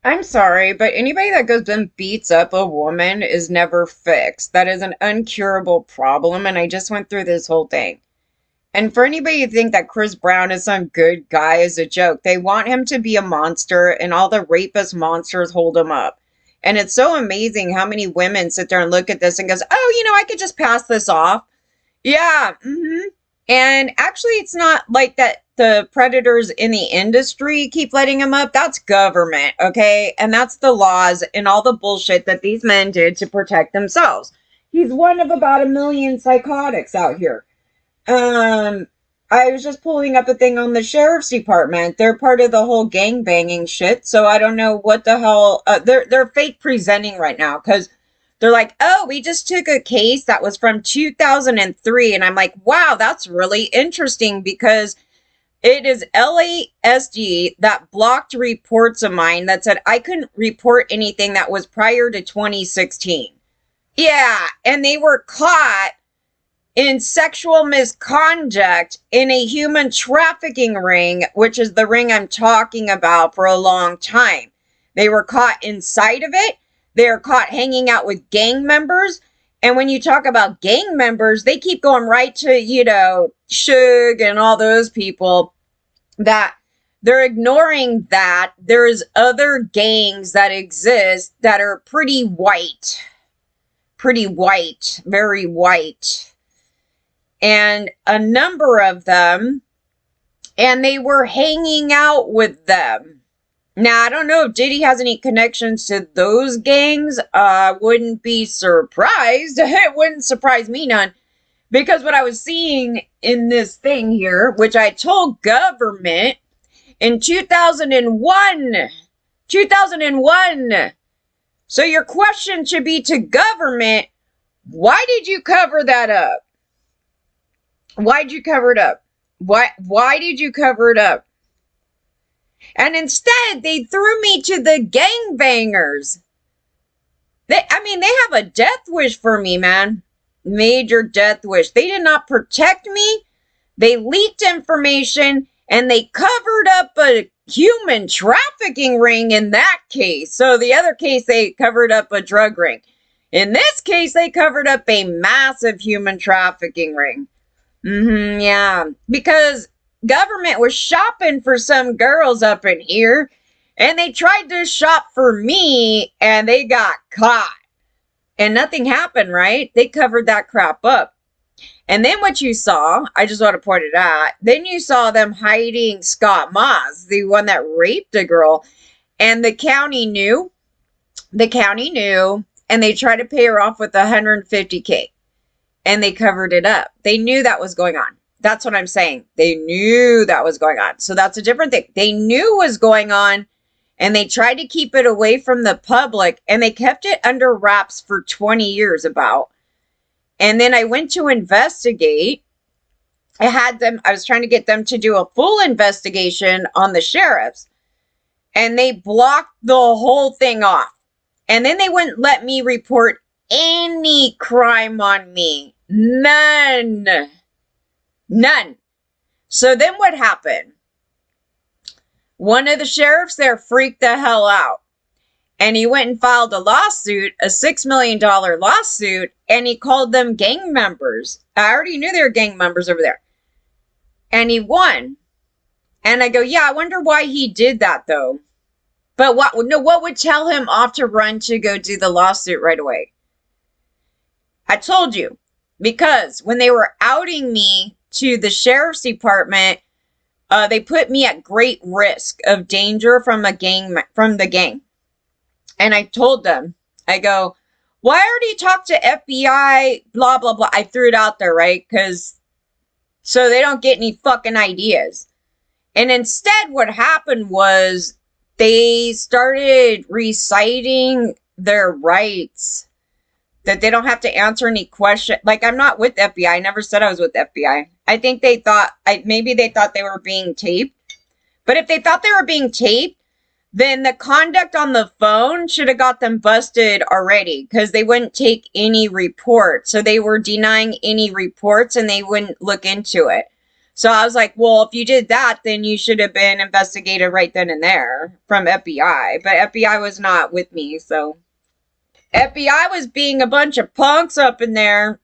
I'm sorry, but anybody that goes and beats up a woman is never fixed. That is an uncurable problem, and I just went through this whole thing. And for anybody to think that Chris Brown is some good guy is a joke. They want him to be a monster, and all the rapist monsters hold him up. And it's so amazing how many women sit there and look at this and goes, "Oh, I could just pass this off." Yeah. And actually, it's not like that the predators in the industry keep letting him up. That's government, okay? And that's the laws and all the bullshit that these men did to protect themselves. He's one of about a million psychotics out here. Um, I was just pulling up a thing on the sheriff's department. They're part of the whole gang banging shit, so I don't know what the hell. They're fake presenting right now because they're like, oh, we just took a case that was from 2003, and I'm like, wow, that's really interesting because it is LASD that blocked reports of mine that said I couldn't report anything that was prior to 2016. Yeah, and they were caught in sexual misconduct in a human trafficking ring, which is the ring I'm talking about for a long time. They were caught inside of it. They were caught hanging out with gang members. And when you talk about gang members, they keep going right to, Suge and all those people that they're ignoring that there's other gangs that exist that are pretty white, very white, and a number of them, and they were hanging out with them. Now, I don't know if Diddy has any connections to those gangs. Wouldn't be surprised. It wouldn't surprise me none. Because what I was seeing in this thing here, which I told government in 2001, 2001. So your question should be to government, why did you cover that up? Why'd you cover it up? Why did you cover it up? And instead, they threw me to the gangbangers. They have a death wish for me, man. Major death wish. They did not protect me. They leaked information and they covered up a human trafficking ring in that case. So the other case, they covered up a drug ring. In this case, they covered up a massive human trafficking ring. Yeah, because government was shopping for some girls up in here, and they tried to shop for me, and they got caught. And nothing happened, right? They covered that crap up. And then what you saw, I just want to point it out, then you saw them hiding Scott Moss, the one that raped a girl, and the county knew, and they tried to pay her off with $150K. And they covered it up. They knew that was going on. That's what I'm saying. They knew that was going on. So that's a different thing. They knew was going on, and they tried to keep it away from the public, and they kept it under wraps for 20 years about. And then I went to investigate. I was trying to get them to do a full investigation on the sheriffs, and they blocked the whole thing off. And then they wouldn't let me report any crime on me. None. So then what happened? One of the sheriffs there freaked the hell out. And he went and filed a lawsuit, a $6 million lawsuit, and he called them gang members. I already knew they were gang members over there. And he won. And I go, yeah, I wonder why he did that though. But what would tell him off to run to go do the lawsuit right away? I told you, because when they were outing me to the sheriff's department, they put me at great risk of danger from the gang. And I told them, I go, well, I already talked to FBI, blah, blah, blah. I threw it out there, right? So they don't get any fucking ideas. And instead, what happened was they started reciting their rights, that they don't have to answer any question. Like, I'm not with FBI. I never said I was with FBI. I think they thought, maybe they thought they were being taped. But if they thought they were being taped, then the conduct on the phone should have got them busted already, because they wouldn't take any report. So they were denying any reports and they wouldn't look into it. So I was like, well, if you did that, then you should have been investigated right then and there from FBI. But FBI was not with me, so FBI was being a bunch of punks up in there.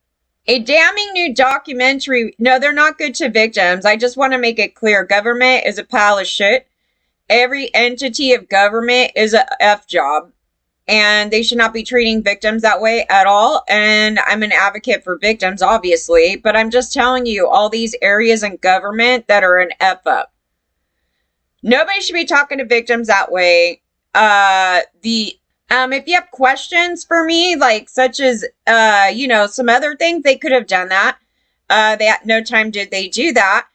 A damning new documentary. No, they're not good to victims. I just want to make it clear. Government is a pile of shit. Every entity of government is a F job. And they should not be treating victims that way at all. And I'm an advocate for victims, obviously. But I'm just telling you, all these areas in government that are an F up. Nobody should be talking to victims that way. If you have questions for me, like such as, some other things, they could have done that. They at no time did they do that.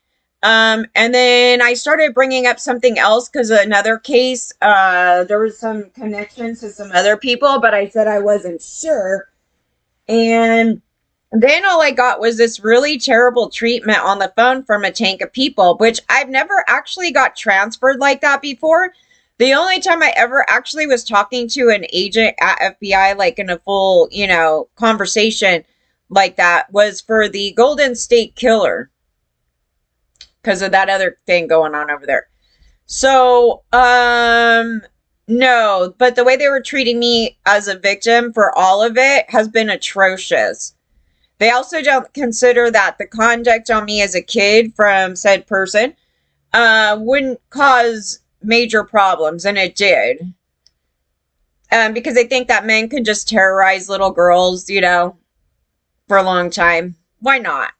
And then I started bringing up something else because another case, there was some connections to some other people, but I said I wasn't sure. And then all I got was this really terrible treatment on the phone from a tank of people, which I've never actually got transferred like that before. The only time I ever actually was talking to an agent at FBI, like in a full, conversation like that, was for the Golden State Killer. Because of that other thing going on over there. So, no, but the way they were treating me as a victim for all of it has been atrocious. They also don't consider that the conduct on me as a kid from said person wouldn't cause major problems, and it did. Because they think that men can just terrorize little girls, for a long time. Why not?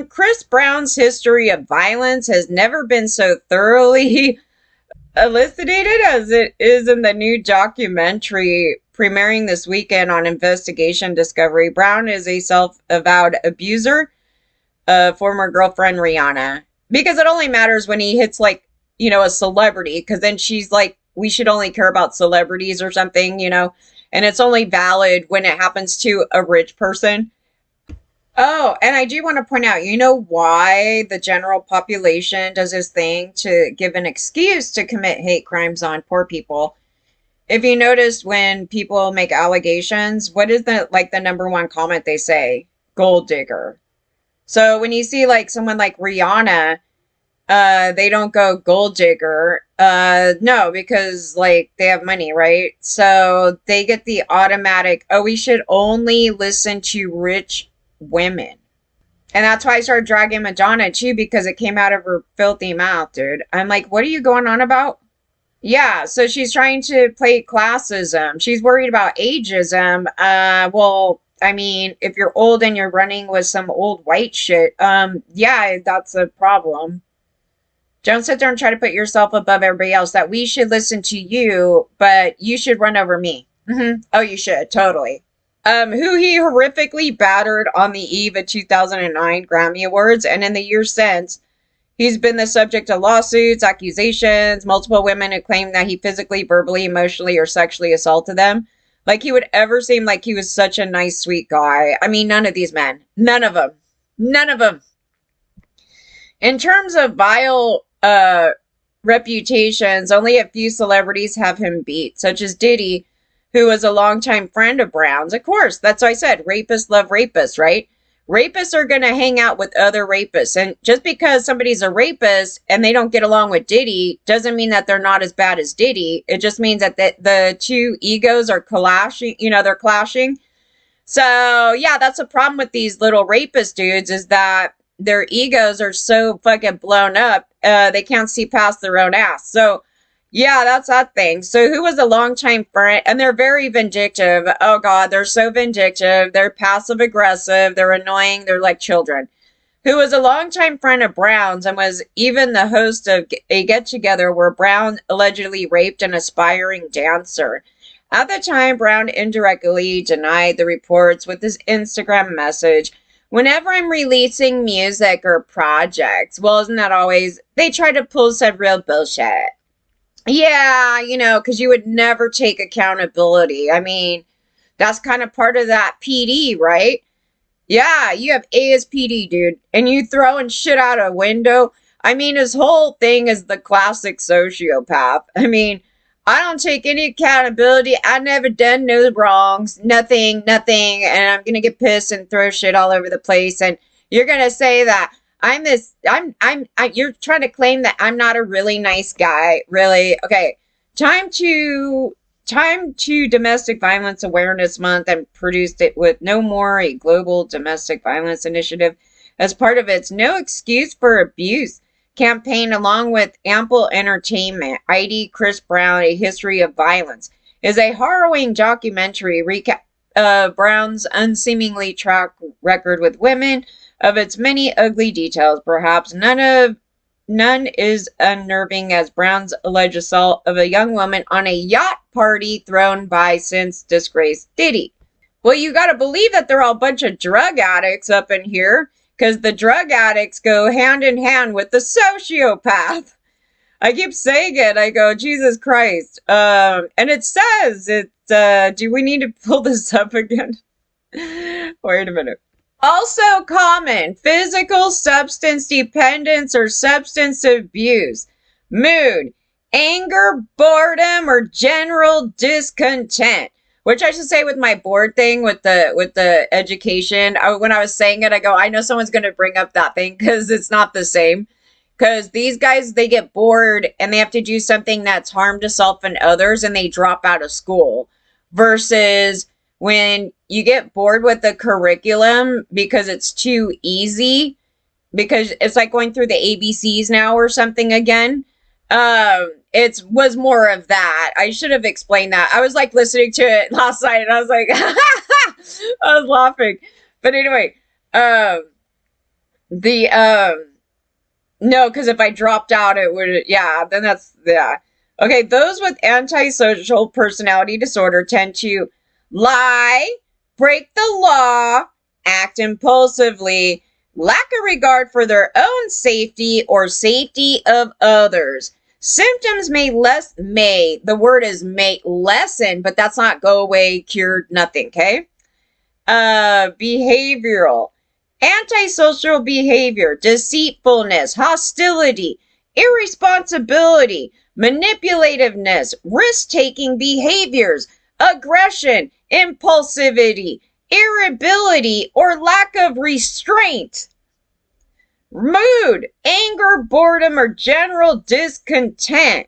Chris Brown's history of violence has never been so thoroughly elucidated as it is in the new documentary premiering this weekend on Investigation Discovery. Brown is a self-avowed abuser of former girlfriend Rihanna. Because it only matters when he hits, a celebrity, because then she's like, we should only care about celebrities or something, and it's only valid when it happens to a rich person. Oh, and I do want to point out, why the general population does this thing to give an excuse to commit hate crimes on poor people? If you noticed when people make allegations, what is the number one comment they say? Gold digger. So when you see someone like Rihanna, they don't go gold digger. No, because they have money, right? So they get the automatic, oh, we should only listen to rich women. And that's why I started dragging Madonna too, because it came out of her filthy mouth, dude. I'm like, what are you going on about? Yeah, so she's trying to play classism. She's worried about ageism. Well, I mean, if you're old and you're running with some old white shit, yeah, that's a problem. Don't sit there and try to put yourself above everybody else, that we should listen to you, but you should run over me. Oh, you should, totally. Who he horrifically battered on the eve of 2009 Grammy Awards, and in the years since, he's been the subject of lawsuits, accusations, multiple women who claim that he physically, verbally, emotionally, or sexually assaulted them. Like he would ever seem like he was such a nice, sweet guy. I mean, none of these men. None of them. None of them. In terms of vile reputations, only a few celebrities have him beat, such as Diddy, who was a longtime friend of Brown's. Of course, that's what I said. Rapists love rapists, right? Rapists are going to hang out with other rapists. And just because somebody's a rapist and they don't get along with Diddy doesn't mean that they're not as bad as Diddy. It just means that the two egos are clashing, they're clashing. So, yeah, that's a problem with these little rapist dudes, is that their egos are so fucking blown up, they can't see past their own ass. So, yeah, that's that thing. So who was a longtime friend? And they're very vindictive. Oh, God, they're so vindictive. They're passive aggressive. They're annoying. They're like children. Who was a longtime friend of Brown's and was even the host of a get-together where Brown allegedly raped an aspiring dancer. At the time, Brown indirectly denied the reports with his Instagram message. Whenever I'm releasing music or projects, well, isn't that always, they try to pull some real bullshit. Yeah, because you would never take accountability. I mean, that's kind of part of that PD, right? Yeah, you have ASPD, dude, and you throwing shit out a window. I mean, his whole thing is the classic sociopath. I mean, I don't take any accountability. I never done no wrongs, nothing, and I'm going to get pissed and throw shit all over the place. And you're going to say that You're trying to claim that I'm not a really nice guy. Really? Okay. Time to, time to Domestic Violence Awareness Month and produced it with No More, a global domestic violence initiative as part of its No Excuse for Abuse campaign, along with ample entertainment. ID Chris Brown, A History of Violence, is a harrowing documentary recap Brown's unseemingly track record with women, of its many ugly details. Perhaps none is unnerving as Brown's alleged assault of a young woman on a yacht party thrown by since disgraced Diddy. Well, you got to believe that they're all a bunch of drug addicts up in here, because the drug addicts go hand in hand with the sociopath. I keep saying it. I go, Jesus Christ. And it says it. Do we need to pull this up again? Wait a minute. Also common, physical substance dependence or substance abuse, mood, anger, boredom, or general discontent. Which I should say with my bored thing with the education. When I was saying it, I go, I know someone's going to bring up that thing because it's not the same. Because these guys, they get bored and they have to do something that's harm to self and others, and they drop out of school. Versus when you get bored with the curriculum because it's too easy, because it's like going through the ABCs now or something again. It was more of that. I should have explained that. I was like listening to it last night and I was like, I was laughing. But anyway, no, because if I dropped out, it would, yeah, then that's, yeah. Okay, those with antisocial personality disorder tend to lie, break the law, act impulsively, lack a regard for their own safety or safety of others. Symptoms the word is may lessen, but that's not go away, cured, nothing, okay? Behavioral. Antisocial behavior, deceitfulness, hostility, irresponsibility, manipulativeness, risk-taking behaviors, aggression, impulsivity, irritability, or lack of restraint. Mood, anger, boredom, or general discontent.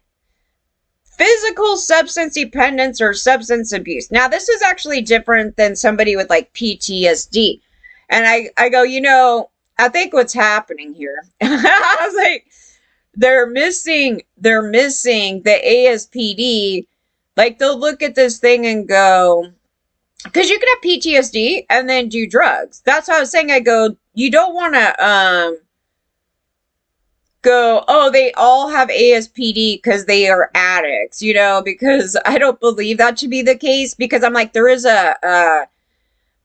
Physical substance dependence or substance abuse. Now, this is actually different than somebody with like PTSD. And I go, I think what's happening here. I was like, they're missing the ASPD. Like, they'll look at this thing and go, because you can have PTSD and then do drugs. That's what I was saying. I go, you don't want to go, oh, they all have ASPD because they are addicts, because I don't believe that to be the case, because I'm like, there is a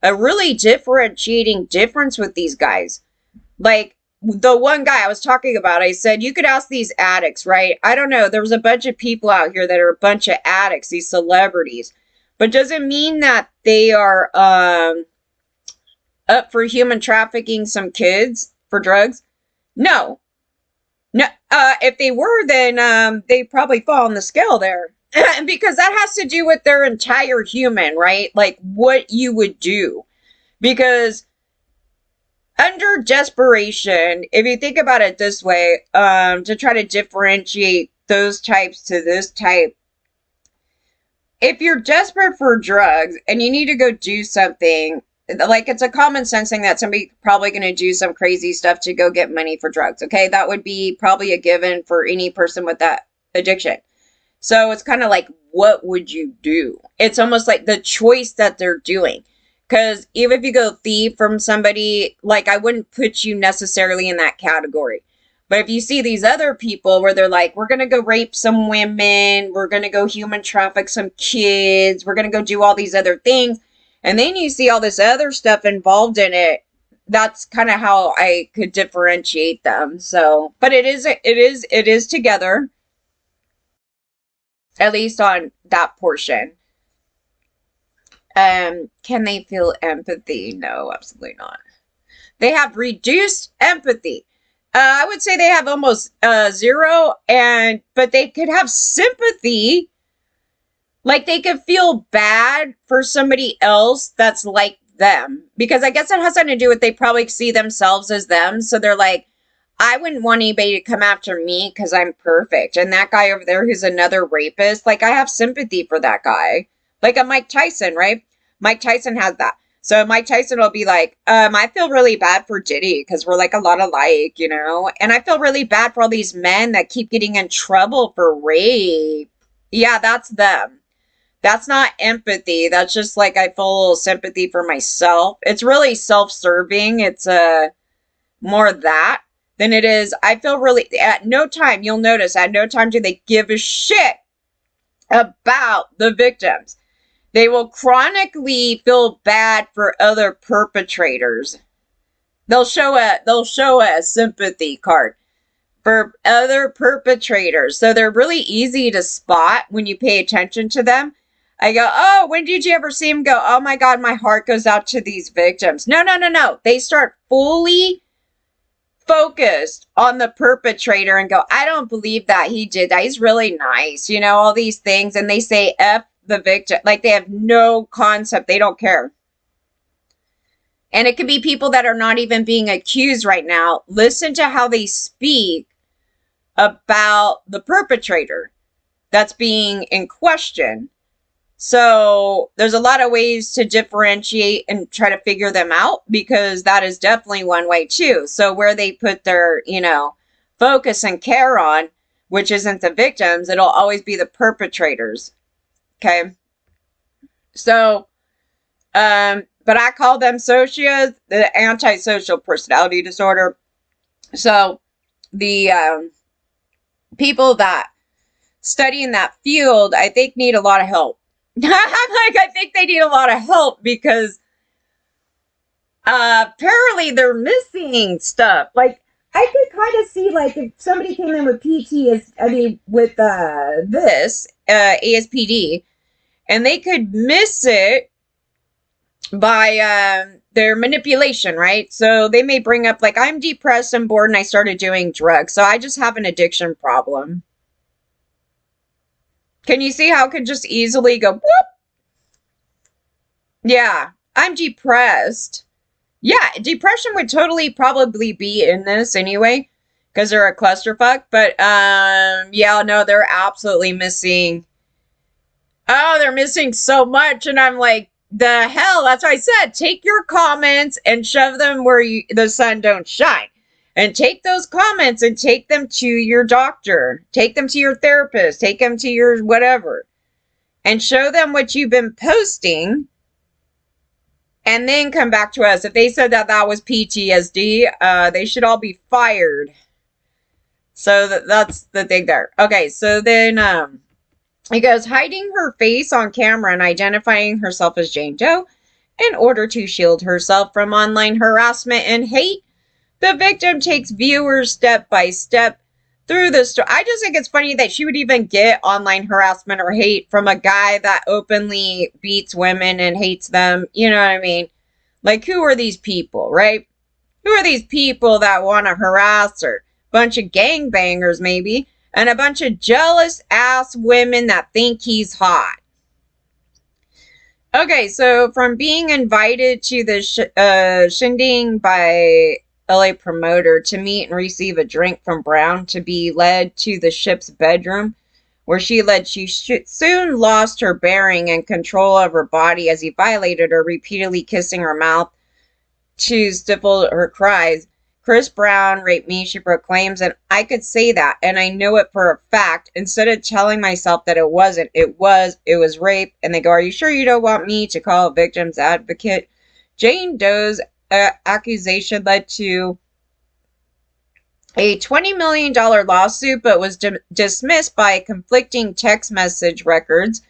really differentiating difference with these guys. Like, the one guy I was talking about, I said, you could ask these addicts, right? I don't know. There was a bunch of people out here that are a bunch of addicts, these celebrities. But doesn't mean that they are up for human trafficking some kids for drugs. No. If they were, then they probably fall on the scale there. Because that has to do with their entire human, right? Like, what you would do. Because under desperation, if you think about it this way, to try to differentiate those types to this type, if you're desperate for drugs and you need to go do something, like, it's a common sense thing that somebody's probably going to do some crazy stuff to go get money for drugs, okay? That would be probably a given for any person with that addiction. So it's kind of like, what would you do? It's almost like the choice that they're doing. Because even if you go thief from somebody, like, I wouldn't put you necessarily in that category. But if you see these other people where they're like, we're going to go rape some women, we're going to go human traffic some kids, we're going to go do all these other things, and then you see all this other stuff involved in it, that's kind of how I could differentiate them. So, but it is together, at least on that portion. Can they feel empathy? No, absolutely not. They have reduced empathy. I would say they have almost zero, but they could have sympathy. Like, they could feel bad for somebody else that's like them. Because I guess it has something to do with they probably see themselves as them. So they're like, I wouldn't want anybody to come after me because I'm perfect. And that guy over there who's another rapist, like, I have sympathy for that guy. Like a Mike Tyson, right? Mike Tyson has that. So Mike Tyson will be like, I feel really bad for Diddy because we're like a lot alike, you know? And I feel really bad for all these men that keep getting in trouble for rape. Yeah, that's them. That's not empathy. That's just like I feel a little sympathy for myself. It's really self-serving. It's more that than it is. I feel really, at no time, you'll notice, at no time do they give a shit about the victims. They will chronically feel bad for other perpetrators. They'll show a sympathy card for other perpetrators. So they're really easy to spot when you pay attention to them. I go, oh, when did you ever see him go, oh my God, my heart goes out to these victims? No, no, no, no. They start fully focused on the perpetrator and go, I don't believe that he did that. He's really nice, you know, all these things. And they say F the victim. Like they have no concept. They don't care. And it could be people that are not even being accused right now. Listen to how they speak about the perpetrator that's being in question. So there's a lot of ways to differentiate and try to figure them out, because that is definitely one way too. So where they put their, focus and care on, which isn't the victims, it'll always be the perpetrators. Okay. So, but I call them socias, the antisocial personality disorder. So the people that study in that field, I think, need a lot of help. I think they need a lot of help because apparently they're missing stuff. Like, I could kind of see, like, if somebody came in with with this, ASPD, and they could miss it by their manipulation, right? So they may bring up, like, I'm depressed and bored and I started doing drugs, so I just have an addiction problem. Can you see how it could just easily go, whoop? Yeah, I'm depressed. Yeah, depression would totally probably be in this anyway, because they're a clusterfuck. But, yeah, no, they're absolutely missing. Oh, they're missing so much. And I'm like, the hell? That's why I said, take your comments and shove them where the sun don't shine. And take those comments and take them to your doctor. Take them to your therapist. Take them to your whatever. And show them what you've been posting. And then come back to us. If they said that was PTSD, they should all be fired. So that's the thing there. Okay, so then it goes, hiding her face on camera and identifying herself as Jane Doe in order to shield herself from online harassment and hate. The victim takes viewers step by step through the story. I just think it's funny that she would even get online harassment or hate from a guy that openly beats women and hates them. You know what I mean? Like, who are these people, right? Who are these people that want to harass her? Bunch of gangbangers, maybe, and a bunch of jealous ass women that think he's hot. Okay, so from being invited to the shindig by LA promoter to meet and receive a drink from Brown, to be led to the ship's bedroom, where she soon lost her bearing and control of her body as he violated her, repeatedly kissing her mouth to stifle her cries. Chris Brown raped me, she proclaims, and I could say that, and I know it for a fact, instead of telling myself that it wasn't. It was rape. And they go, are you sure you don't want me to call a victim's advocate? Jane Doe's accusation led to a $20 million lawsuit, but was dismissed by conflicting text message records,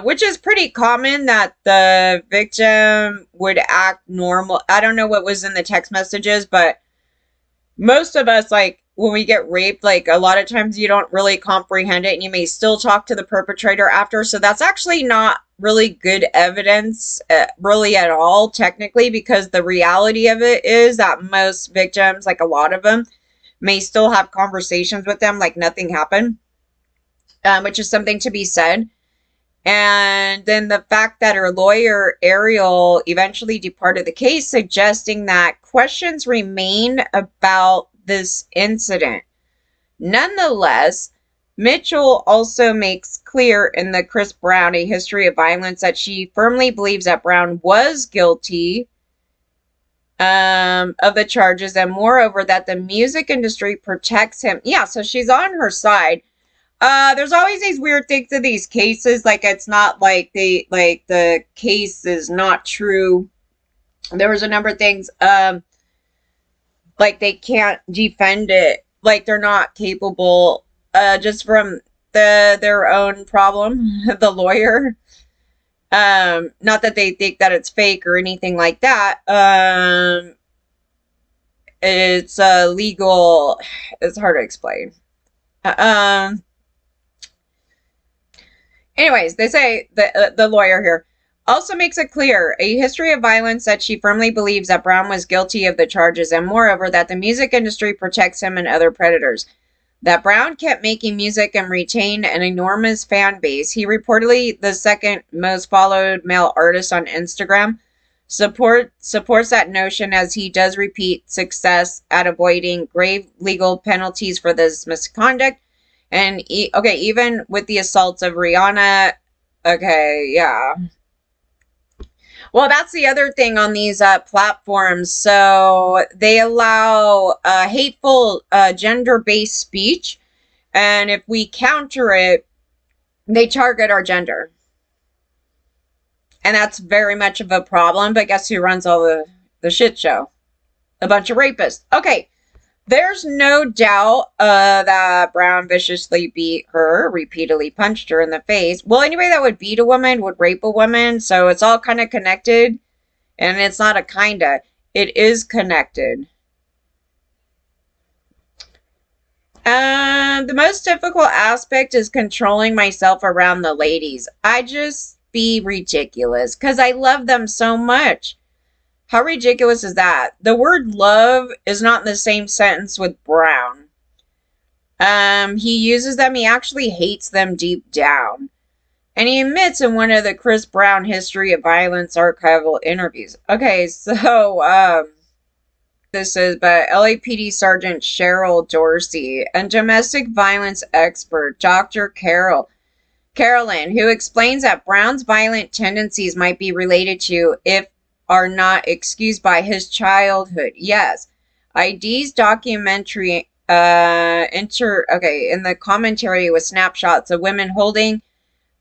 which is pretty common that the victim would act normal. I don't know what was in the text messages, but most of us, like, when we get raped, like, a lot of times you don't really comprehend it and you may still talk to the perpetrator after. So that's actually not really good evidence really at all, technically, because the reality of it is that most victims, like a lot of them, may still have conversations with them like nothing happened, which is something to be said. And then the fact that her lawyer, Ariel, eventually departed the case, suggesting that questions remain about this incident. Nonetheless, Mitchell also makes clear in the Chris Brown, A History of Violence, that she firmly believes that Brown was guilty of the charges, and moreover, that the music industry protects him. Yeah, so she's on her side. There's always these weird things in these cases, like it's not like the case is not true. There was a number of things, like they can't defend it, like they're not capable, just from their own problem, the lawyer. Not that they think that it's fake or anything like that. It's legal. It's hard to explain. Anyways, they say the lawyer here also makes it clear, A History of Violence, that she firmly believes that Brown was guilty of the charges, and moreover, that the music industry protects him and other predators. That Brown kept making music and retained an enormous fan base. He reportedly the second most followed male artist on Instagram. Supports that notion, as he does repeat success at avoiding grave legal penalties for this misconduct. And okay, even with the assaults of Rihanna, okay, yeah. Well, that's the other thing on these platforms. So they allow hateful gender-based speech, and if we counter it, they target our gender. And that's very much of a problem, but guess who runs all the shit show? A bunch of rapists. Okay, there's no doubt that Brown viciously beat her, repeatedly punched her in the face. Well, anybody that would beat a woman would rape a woman, so it's all kind of connected. And it's not a kinda. It is connected. The most difficult aspect is controlling myself around the ladies. I just be ridiculous because I love them so much. How ridiculous is that? The word love is not in the same sentence with Brown. He uses them. He actually hates them deep down. And he admits in one of the Chris Brown History of Violence archival interviews. Okay, so, this is by LAPD Sergeant Cheryl Dorsey and domestic violence expert Dr. Carolyn, who explains that Brown's violent tendencies might be related to, if are not excused by, his childhood. Yes. ID's documentary in the commentary with snapshots of women holding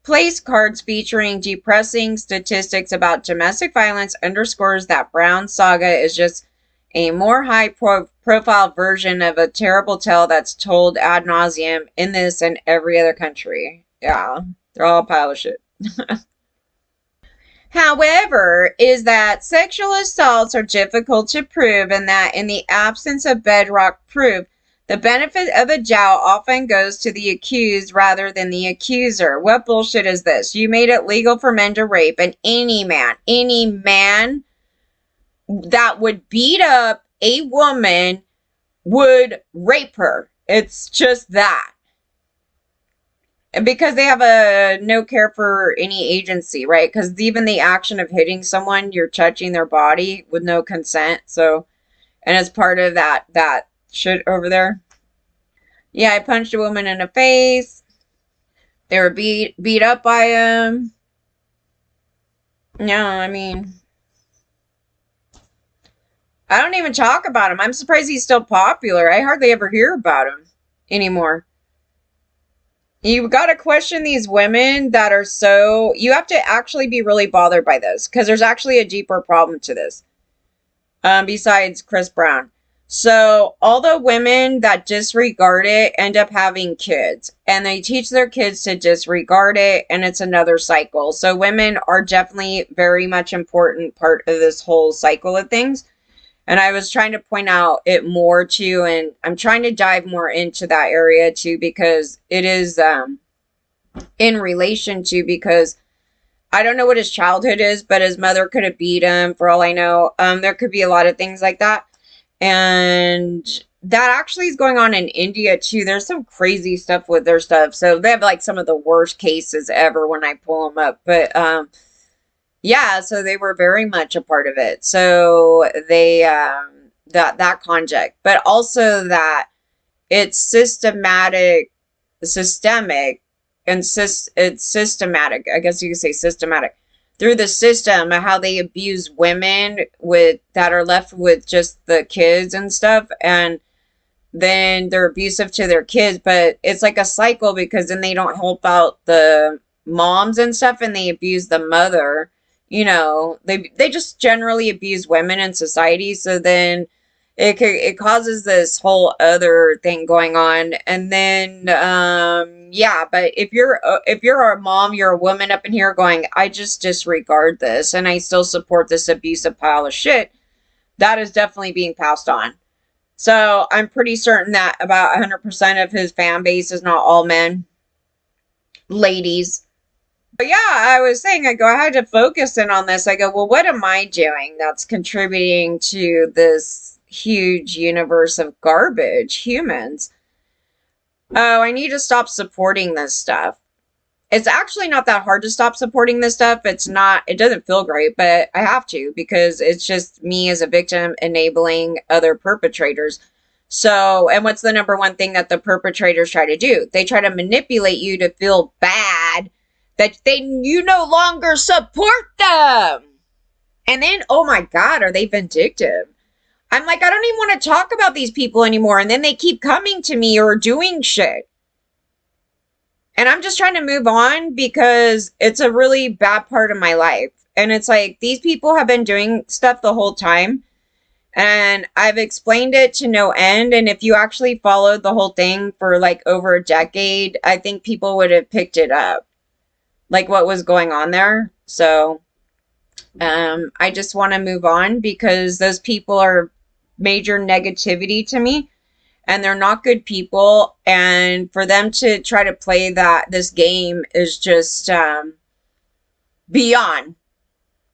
place cards featuring depressing statistics about domestic violence underscores that Brown's saga is just a more high-profile version of a terrible tale that's told ad nauseum in this and every other country. Yeah, they're all a pile of shit. However, is that sexual assaults are difficult to prove, and that in the absence of bedrock proof, the benefit of a joust often goes to the accused rather than the accuser. What bullshit is this? You made it legal for men to rape, and any man that would beat up a woman would rape her. It's just that. Because they have no care for any agency, right? Because even the action of hitting someone, you're touching their body with no consent. So, and as part of that shit over there. Yeah, I punched a woman in the face. They were beat up by him. No, I mean, I don't even talk about him. I'm surprised he's still popular. I hardly ever hear about him anymore. You've got to question these women that are so... You have to actually be really bothered by this, because there's actually a deeper problem to this, besides Chris Brown. So all the women that disregard it end up having kids, and they teach their kids to disregard it, and it's another cycle. So women are definitely very much important part of this whole cycle of things. And I was trying to point out it more too, and I'm trying to dive more into that area too, because it is in relation to, because I don't know what his childhood is, but his mother could have beat him for all I know. There could be a lot of things like that. And that actually is going on in India too. There's some crazy stuff with their stuff. So they have like some of the worst cases ever when I pull them up. But yeah, so they were very much a part of it. So they that conject, but also that it's systemic, and it's systematic. I guess you could say systematic through the system of how they abuse women with that are left with just the kids and stuff, and then they're abusive to their kids. But it's like a cycle because then they don't help out the moms and stuff, and they abuse the mother. They just generally abuse women in society. So then it causes this whole other thing going on. And then yeah, but if you're a mom, you're a woman up in here going, I just disregard this and I still support this abusive pile of shit, that is definitely being passed on. So I'm pretty certain that about 100% of his fan base is not all men, ladies. But yeah, I was saying, I had to focus in on this. I go, well, what am I doing that's contributing to this huge universe of garbage humans? Oh, I need to stop supporting this stuff. It's actually not that hard to stop supporting this stuff. It doesn't feel great, but I have to because it's just me as a victim enabling other perpetrators. So, and what's the number one thing that the perpetrators try to do? They try to manipulate you to feel bad that you no longer support them. And then, oh my God, are they vindictive? I'm like, I don't even want to talk about these people anymore. And then they keep coming to me or doing shit. And I'm just trying to move on because it's a really bad part of my life. And it's like, these people have been doing stuff the whole time. And I've explained it to no end. And if you actually followed the whole thing for like over a decade, I think people would have picked it up, like what was going on there. So I just want to move on because those people are major negativity to me. And they're not good people, and for them to try to play this game is just beyond.